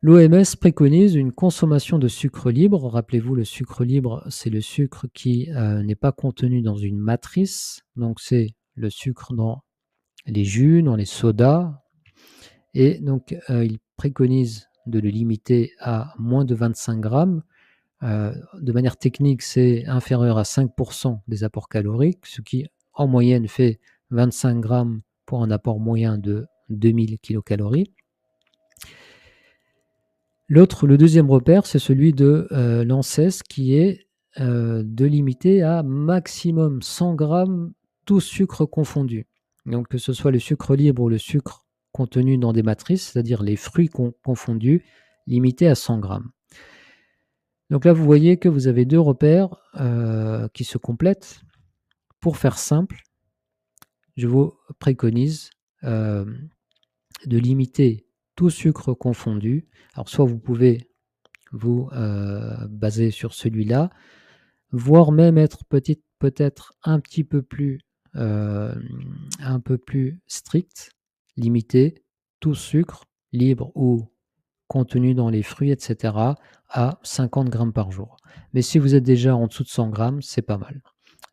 L'OMS préconise une consommation de sucre libre. Rappelez-vous, le sucre libre, c'est le sucre qui n'est pas contenu dans une matrice. Donc, c'est le sucre dans les jus, dans les sodas. Et donc, il préconise de le limiter à moins de 25 grammes. De manière technique, c'est inférieur à 5% des apports caloriques, ce qui, en moyenne, fait 25 grammes pour un apport moyen de 2000 kilocalories. Le deuxième repère, c'est celui de l'ANSES qui est de limiter à maximum 100 grammes tout sucre confondu. Donc que ce soit le sucre libre ou le sucre contenu dans des matrices, c'est-à-dire les fruits confondus, limité à 100 grammes. Donc là, vous voyez que vous avez deux repères qui se complètent. Pour faire simple, je vous préconise de limiter tout sucre confondu. Alors soit vous pouvez vous baser sur celui-là, voire même être peut-être un peu plus strict, limiter tout sucre libre ou contenu dans les fruits, etc., à 50 grammes par jour. Mais si vous êtes déjà en dessous de 100 grammes, c'est pas mal.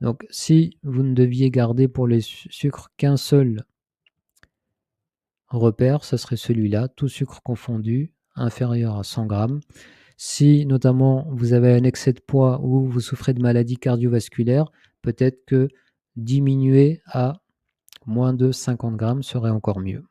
Donc, si vous ne deviez garder pour les sucres qu'un seul repère, ce serait celui-là, tout sucre confondu, inférieur à 100 grammes. Si notamment vous avez un excès de poids ou vous souffrez de maladies cardiovasculaires, peut-être que diminuer à moins de 50 grammes serait encore mieux.